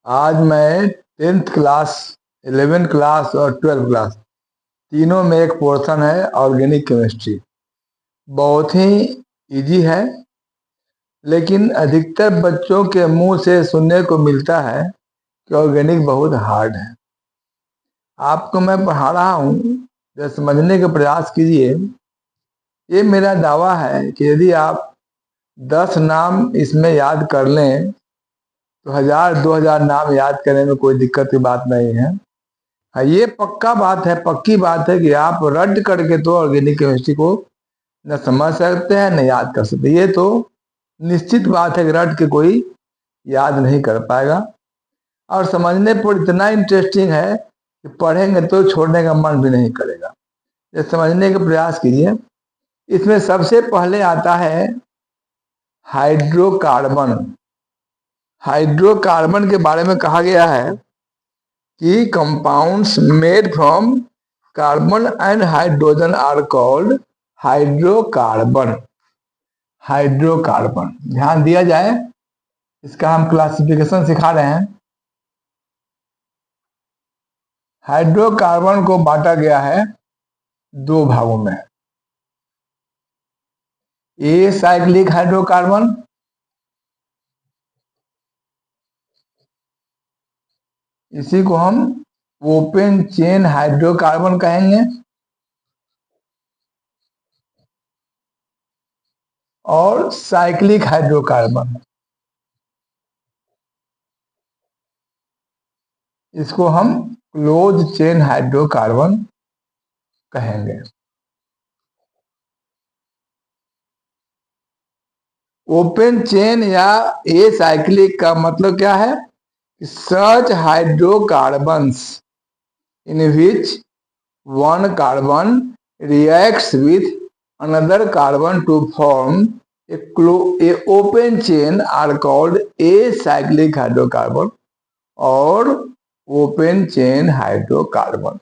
आज मैं 10th class, 11th class और 12th क्लास तीनों में एक पोर्शन है ऑर्गेनिक केमिस्ट्री। बहुत ही इजी है, लेकिन अधिकतर बच्चों के मुंह से सुनने को मिलता है कि ऑर्गेनिक बहुत हार्ड है। आपको मैं पढ़ा रहा हूँ, जरा समझने का प्रयास कीजिए। ये मेरा दावा है कि यदि आप 10 नाम इसमें याद कर लें तो 1000-2000 नाम याद करने में कोई दिक्कत की बात नहीं है। हाँ, ये पक्का बात है, पक्की बात है कि आप रट करके तो ऑर्गेनिक केमिस्ट्री को न समझ सकते हैं न याद कर सकते। ये तो निश्चित बात है कि रट के कोई याद नहीं कर पाएगा, और समझने पर इतना इंटरेस्टिंग है कि पढ़ेंगे तो छोड़ने का मन भी नहीं करेगा। ये समझने का प्रयास कीजिए। इसमें सबसे पहले आता है हाइड्रोकार्बन। हाइड्रोकार्बन के बारे में कहा गया है कि compounds made from carbon and hydrogen are called hydrocarbon. Hydrocarbon ध्यान दिया जाए, इसका हम क्लासिफिकेशन सिखा रहे हैं। हाइड्रोकार्बन को बांटा गया है दो भागों में। ए साइक्लिक हाइड्रोकार्बन, इसी को हम ओपन चेन हाइड्रोकार्बन कहेंगे, और साइक्लिक हाइड्रोकार्बन, इसको हम क्लोज चेन हाइड्रोकार्बन कहेंगे। ओपन चेन या ए साइक्लिक का मतलब क्या है? सच hydrocarbons in which one carbon reacts with another carbon to form a open chain are called acyclic hydrocarbon और open chain hydrocarbon।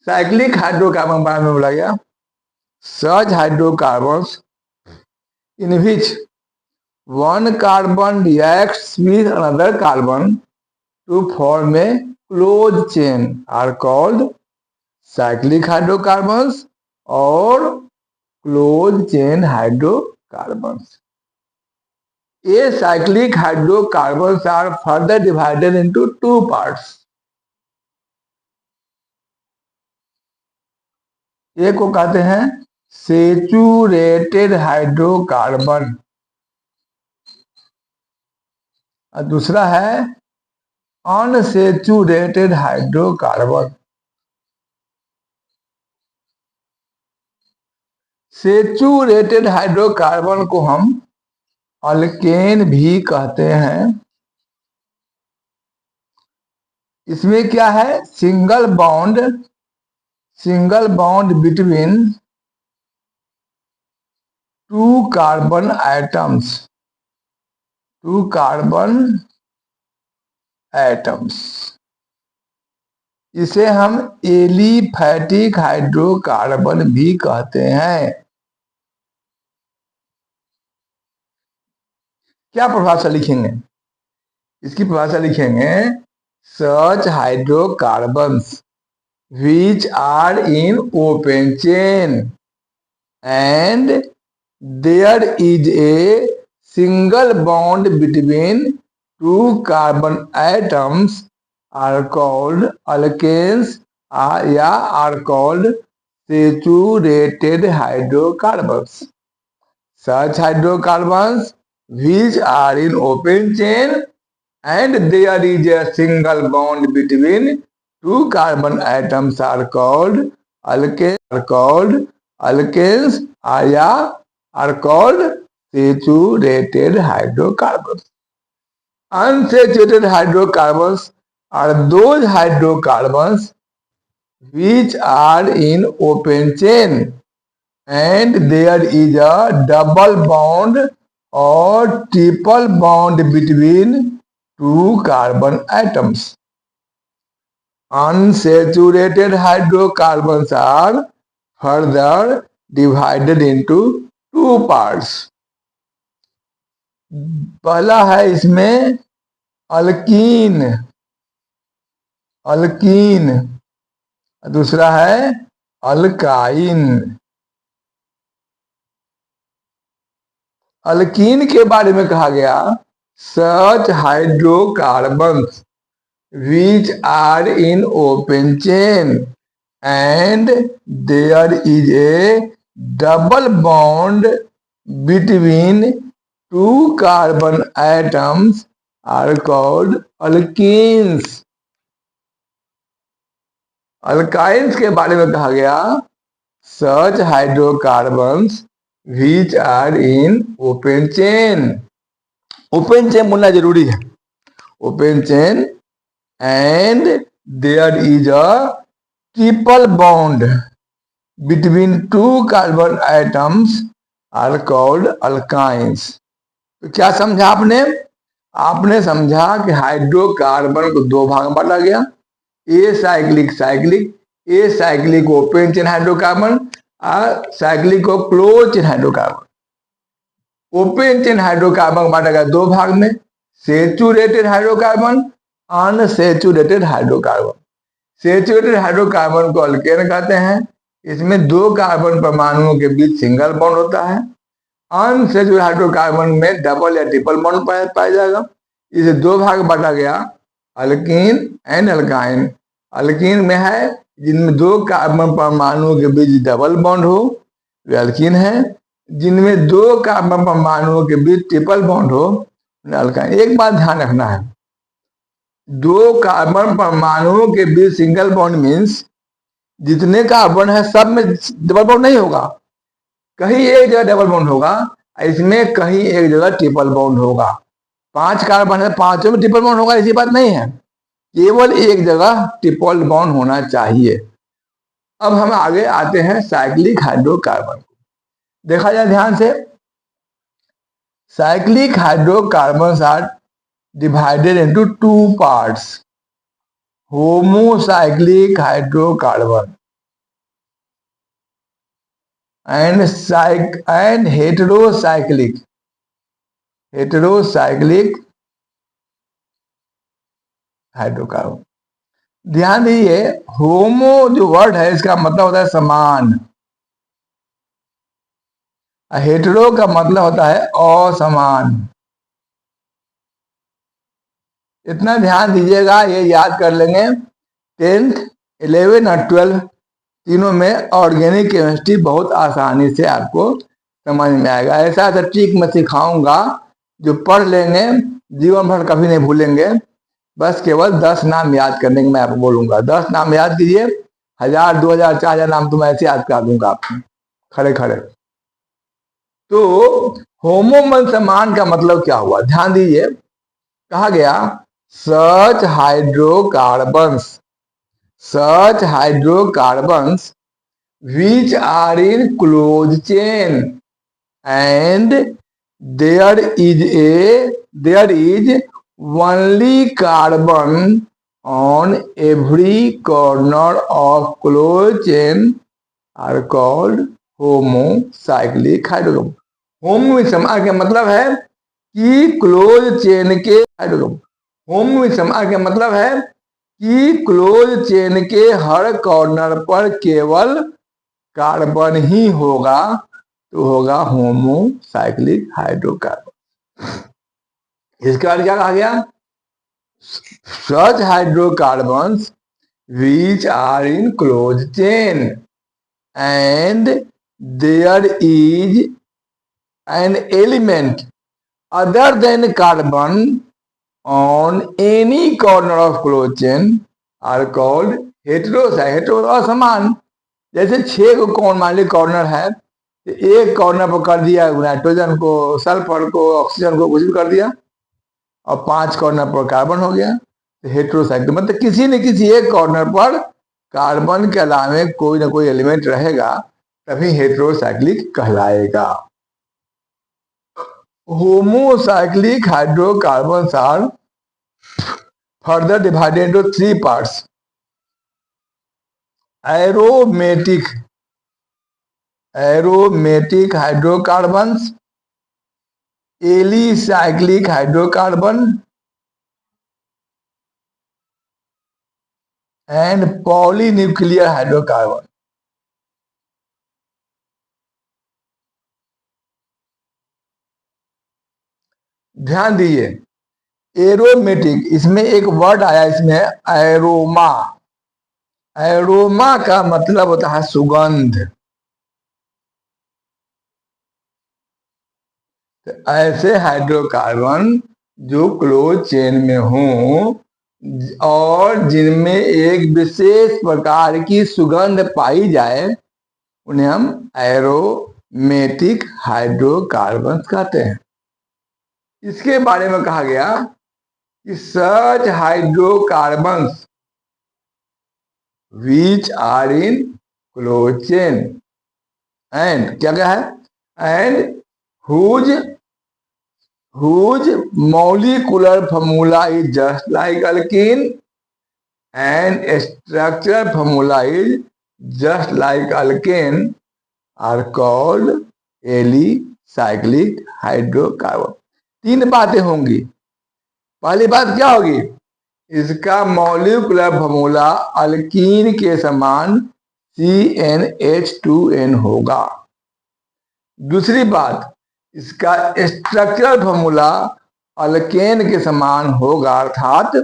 Cyclic hydrocarbon बारे में बोला गया, such hydrocarbons in which one carbon reacts with another carbon to form a closed chain are called cyclic hydrocarbons और close chain hydrocarbons. ये cyclic hydrocarbons are further divided into two parts. एक को कहते हैं सेचुरेटेड हाइड्रोकार्बन और दूसरा है unsaturated hydrocarbon. Saturated hydrocarbon को हम अल्केन भी कहते हैं। इसमें क्या है? Single bond between two carbon atoms, इसे हम एलिफैटिक हाइड्रोकार्बन भी कहते हैं। क्या परिभाषा लिखेंगे? इसकी परिभाषा लिखेंगे सच hydrocarbons which are in open chain and there is a single bond between two carbon atoms are called alkanes या are called saturated hydrocarbons। Such hydrocarbons which are in open chain and there is a single bond between two carbon atoms are called alkanes या are called saturated hydrocarbons। Unsaturated hydrocarbons are those hydrocarbons which are in open chain and there is a double bond or triple bond between two carbon atoms। Unsaturated hydrocarbons are further divided into two parts। पहला है इसमें alkyne, alkyne, दूसरा है alkyne. Alkyne के बारे में कहा गया such hydrocarbons which are in open chain and there is a double bond between two carbon atoms are called alkenes। Alkynes के बारे में कहा गया such hydrocarbons which are in open chain। Open chain बोलना जरूरी है। Open chain and there is a triple bond between two carbon atoms are called alkynes। तो क्या समझा आपने? आपने समझा कि हाइड्रोकार्बन को दो भाग में बांटा गया, a cyclic cyclic, a cyclic open chain hydrocarbon और साइक्लिक को close chain hydrocarbon. Open chain hydrocarbon बांटा गया दो भाग में, saturated hydrocarbon, unsaturated hydrocarbon. Saturated hydrocarbon को अल्केन कहते हैं, इसमें दो कार्बन परमाणुओं के बीच सिंगल बॉन्ड होता है। अनसेचुरेटेड हाइड्रोकार्बन में डबल या ट्रिपल बॉन्ड पाया जाएगा। इसे दो भाग बांटा गया, अल्कीन एंड अल्काइन। अल्कीन में है जिनमें दो कार्बन परमाणुओं के बीच डबल बॉन्ड हो, वे अल्कीन है। जिनमें दो कार्बन परमाणुओं के बीच ट्रिपल बॉन्ड हो, अल्काइन। एक बात ध्यान रखना है, दो कार्बन परमाणुओं के बीच सिंगल बॉन्ड मीन्स जितने कार्बन है सब में डबल बॉन्ड नहीं होगा, कहीं एक जगह डबल बॉन्ड होगा, इसमें कहीं एक जगह ट्रिपल बॉन्ड होगा। 5 कार्बन है, पांचों में ट्रिपल बॉन्ड होगा ऐसी बात नहीं है, केवल एक जगह ट्रिपल बॉन्ड होना चाहिए। अब हम आगे आते हैं साइक्लिक हाइड्रोकार्बन। देखा जाए ध्यान से, cyclic hydrocarbon are divided into two parts, homocyclic hydrocarbon and heterocyclic hydrocarbon. ध्यान दीजिए, होमो जो वर्ड है इसका मतलब होता है समान, हेटेरो का मतलब होता है असमान। इतना ध्यान दीजिएगा, ये याद कर लेंगे। 10th 11 और 12 तीनों में ऑर्गेनिक केमिस्ट्री बहुत आसानी से आपको समझ में आएगा। ऐसा ऐसा ट्रिक मैं सिखाऊंगा जो पढ़ लेंगे जीवन भर कभी नहीं भूलेंगे। बस केवल 10 नाम याद करने के मैं आपको बोलूंगा। 10 नाम याद कीजिए, 1000 2000 4000 नाम तो मैं ऐसे याद कर दूंगा आपको खड़े खड़े। तो होमो समान का मतलब क्या हुआ, ध्यान दीजिए। कहा गया such hydrocarbons which are in closed chain and there is only carbon on every corner of closed chain are called homocyclic hydrocarbon। होमो समान का मतलब है कि क्लोज चेन के हाइड्रोकार्बन, होमोसमा का मतलब है कि क्लोज चेन के हर कॉर्नर पर केवल कार्बन ही होगा, तो होगा होमोसाइक्लिक हाइड्रोकार्बन। इसके बाद क्या कहा गया, such hydrocarbons which are in closed chain and there is an element other than carbon on any corner of closed chain are called heterocyclic। Hetero असमान, जैसे 6 कौन मान ली कॉर्नर है, तो एक कॉर्नर पर कर दिया नाइट्रोजन को, सल्फर को, ऑक्सीजन को, कुछ भी कर दिया, और 5 कॉर्नर पर कार्बन हो गया, तो हेटेरोसाइक्लिक। मतलब किसी न किसी एक कॉर्नर पर कार्बन के अलावे कोई ना कोई एलिमेंट रहेगा, तभी हेटेरोसाइक्लिक कहलाएगा। Homocyclic hydrocarbons are further divided into 3 parts: aromatic hydrocarbons, alicyclic hydrocarbon and polynuclear hydrocarbon. ध्यान दीजिए, एरोमेटिक, इसमें एक वर्ड आया, इसमें एरोमा। एरोमा का मतलब होता है सुगंध। तो ऐसे हाइड्रोकार्बन जो क्लोज चेन में हों और जिनमें एक विशेष प्रकार की सुगंध पाई जाए, उन्हें हम एरोमेटिक हाइड्रोकार्बन कहते हैं। इसके बारे में कहा गया कि सच hydrocarbons which are in closed chain and क्या क्या है and whose molecular formula is just like alkene and structural formula is just like alkane are called alicyclic hydrocarbon. तीन बातें होंगी। पहली बात क्या होगी, इसका मॉलिक्यूलर फॉर्मूला अल्कीन के समान CnH2n होगा। दूसरी बात, इसका स्ट्रक्चरल फॉर्मूला अल्केन के समान होगा, अर्थात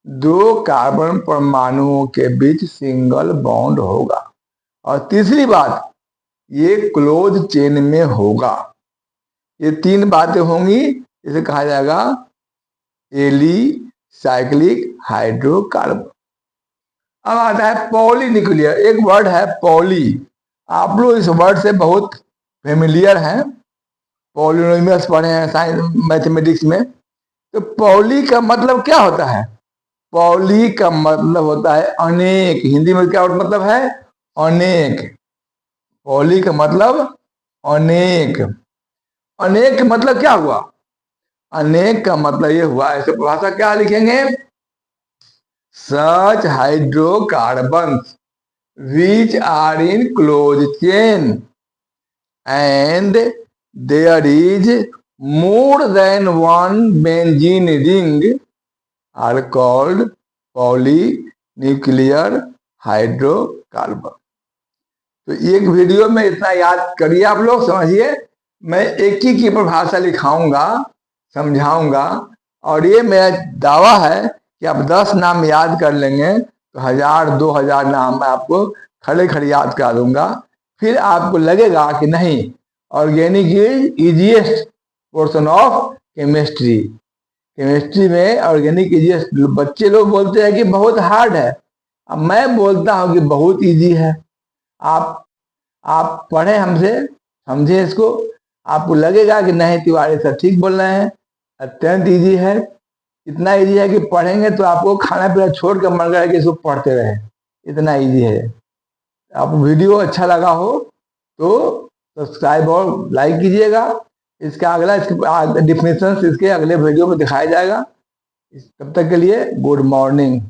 दो कार्बन परमाणुओं के बीच सिंगल बॉन्ड होगा। और तीसरी बात, ये क्लोज चेन में होगा। ये तीन बातें होंगी, इसे कहा जाएगा एलिसाइक्लिक हाइड्रोकार्बन। अब आता है पॉलीन्यूक्लियर। एक वर्ड है पॉली, आप लोग इस वर्ड से बहुत फेमिलियर हैं, पॉलिनोमियल्स पढ़े हैं साइंस मैथमेटिक्स में। तो पॉली का मतलब क्या होता है, पॉली का मतलब होता है अनेक। हिंदी में क्या मतलब है, अनेक। पॉली का मतलब अनेक। अनेक का मतलब क्या हुआ, अनेक का मतलब ये हुआ, ऐसे भाषा क्या लिखेंगे, सच hydrocarbons which are in closed chain and there is more than one benzene ring are called polynuclear hydrocarbon। तो एक वीडियो में इतना याद करिए, आप लोग समझिए। मैं एक ही की परिभाषा लिखाऊंगा, समझाऊंगा, और ये मेरा दावा है कि आप 10 नाम याद कर लेंगे तो 1000-2000 नाम मैं आपको खड़े खड़े याद करा दूंगा। फिर आपको लगेगा कि नहीं, organic is easiest portion of chemistry. Chemistry में ऑर्गेनिक इजीएस्ट। बच्चे लोग बोलते हैं कि बहुत हार्ड है, अब मैं बोलता हूँ कि बहुत इजी है। आप पढ़ें हमसे, समझे इसको, आपको लगेगा कि नहीं तिवारी सर ठीक बोल रहे हैं, अत्यंत इजी है। इतना इजी है कि पढ़ेंगे तो आपको खाना पीना छोड़ कर मन करेगा कि इसको पढ़ते रहे, इतना इजी है। आपको वीडियो अच्छा लगा हो तो सब्सक्राइब और लाइक कीजिएगा। इसका अगला डिफिनेशन इसके अगले वीडियो में दिखाया जाएगा। तब तक के लिए गुड मॉर्निंग।